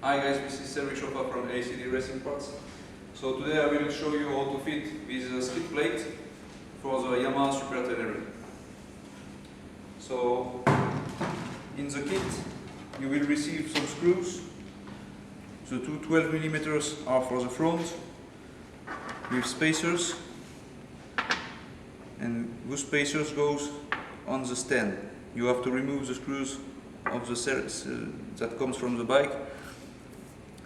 Hi guys, this is from ACD Racing Parts. So today I will show you how to fit this skid plate for the Yamaha Super Tenere. So in the kit you will receive some screws. The two 12mm are for the front with spacers, and those spacers goes on the stand. You have to remove the screws of the cells that comes from the bike.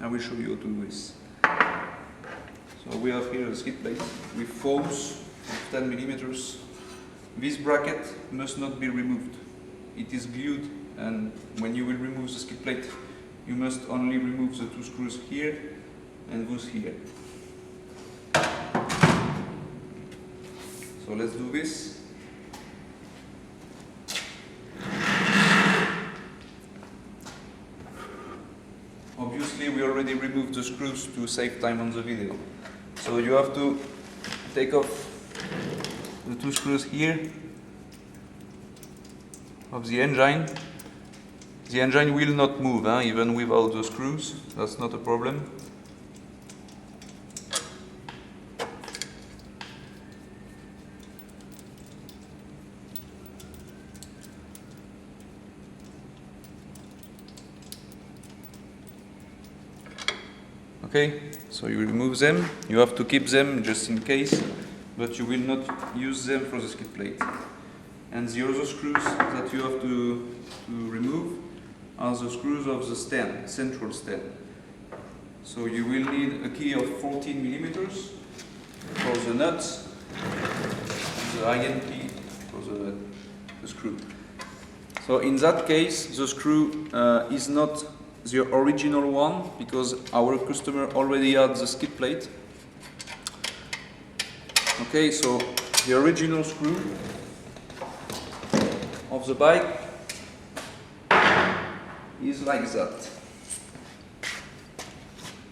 I will show you how to do this. So we have here a skid plate with foams of 10mm. This bracket must not be removed. It is glued, and when you will remove the skid plate, you must only remove the two screws here and those here. So let's do this. Obviously we already removed the screws to save time on the video. So you have to take off the two screws here of the engine. The engine will not move, even without the screws. That's not a problem. Okay, so you remove them. You have to keep them just in case, but you will not use them for the skid plate. And the other screws that you have to remove are the screws of the stand, central stand. So you will need a key of 14mm for the nuts, the iron key for the screw. So in that case, the screw is not the original one, because our customer already had the skid plate. Okay, so the original screw of the bike is like that.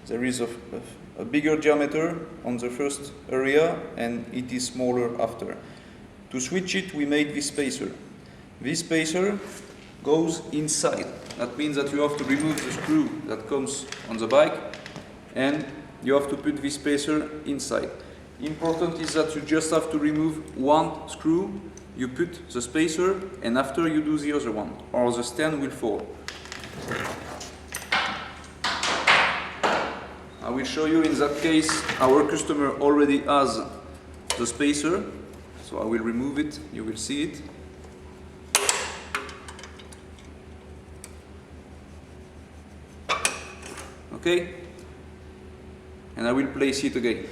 There is a bigger diameter on the first area and it is smaller after. To switch it, we made this spacer. This spacer goes inside. That means that you have to remove the screw that comes on the bike and you have to put this spacer inside. Important is that you just have to remove one screw, you put the spacer, and after you do the other one, or the stand will fall. I will show you. In that case, our customer already has the spacer, so I will remove it, you will see it. Okay, and I will place it again.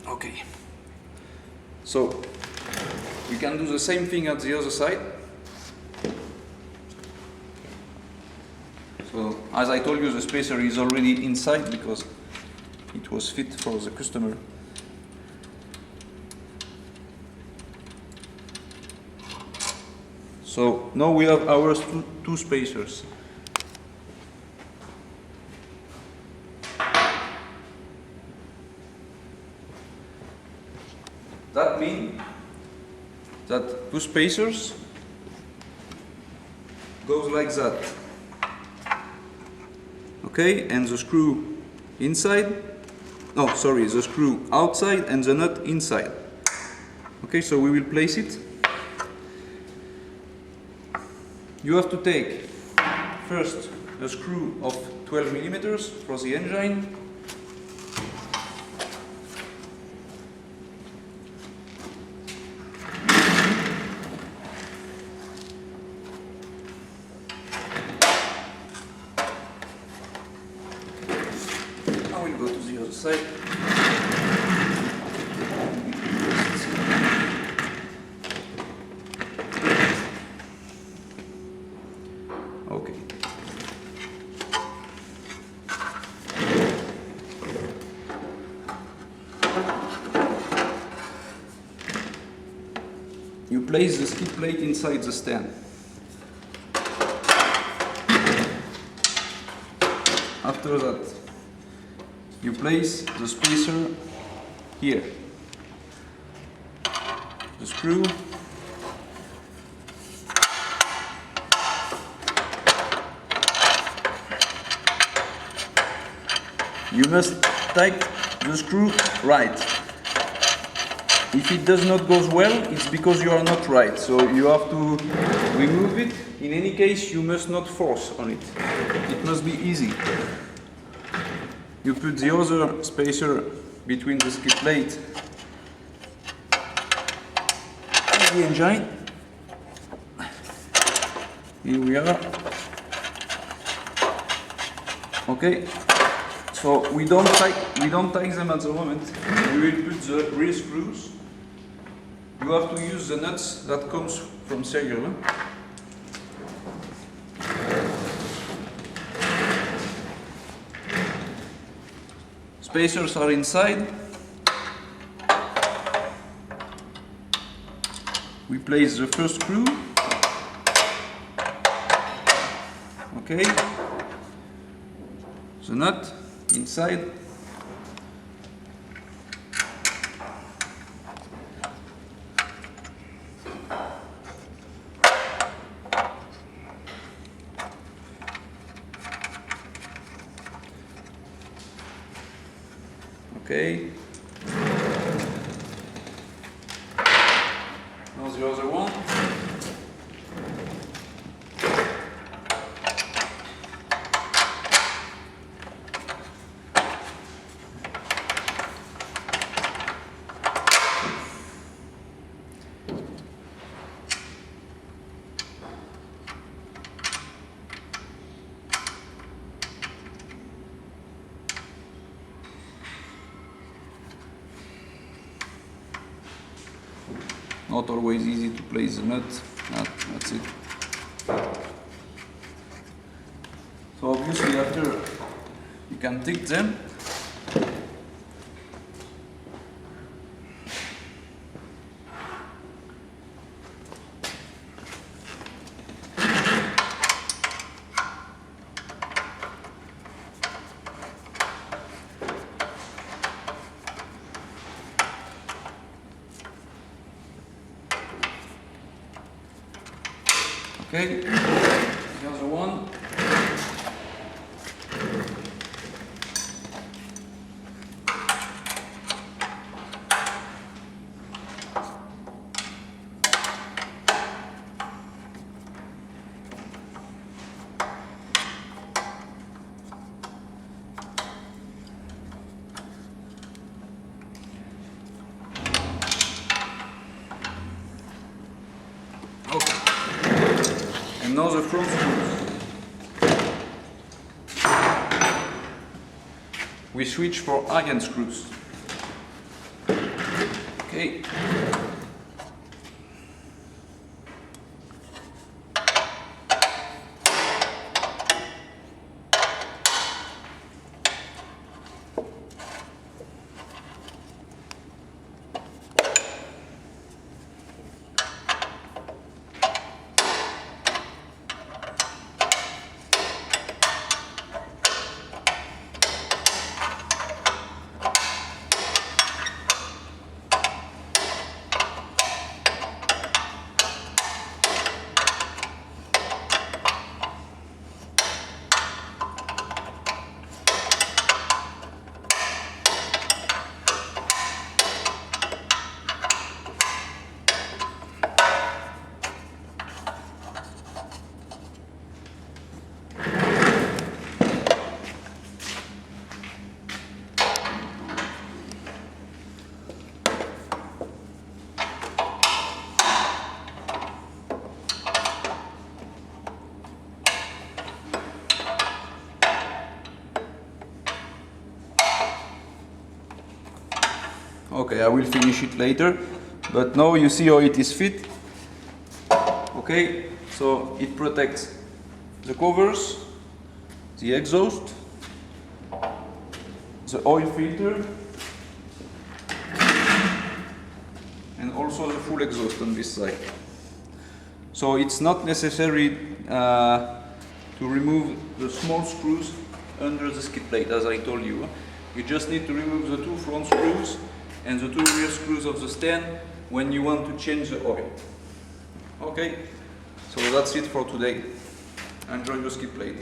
Okay, so we can do the same thing at the other side. So, as I told you, the spacer is already inside because it was fit for the customer. So now we have our two spacers. That means that two spacers goes like that. Okay, and the screw inside, no, sorry, the screw outside and the nut inside. Okay, so we will place it. You have to take first a screw of 12mm for the engine. Go to the other side. Okay. You place the skid plate inside the stand. After that, you place the spacer here. The screw. You must tighten the screw right. If it does not go well, it's because you are not right. So you have to remove it. In any case, you must not force on it. It must be easy. You put the other spacer between the skid plate and the engine. Here we are. Okay. So we don't tighten them at the moment. We will put the rear screws. You have to use the nuts that comes from serial. Spacers are inside. We place the first screw. Okay. The nut inside. Okay. Now the other one. Not always easy to place the nut. That's it. So obviously after you can take them. Okay, the other one. Okay. And now the front screws. We switch for iron screws. Okay. Okay, I will finish it later, but now you see how it is fit. Okay, so it protects the covers, the exhaust, the oil filter, and also the full exhaust on this side. So it's not necessary to remove the small screws under the skid plate, as I told you. You just need to remove the 2 front screws and the 2 rear screws of the stand when you want to change the oil. Okay, so that's it for today. Enjoy your skid plate.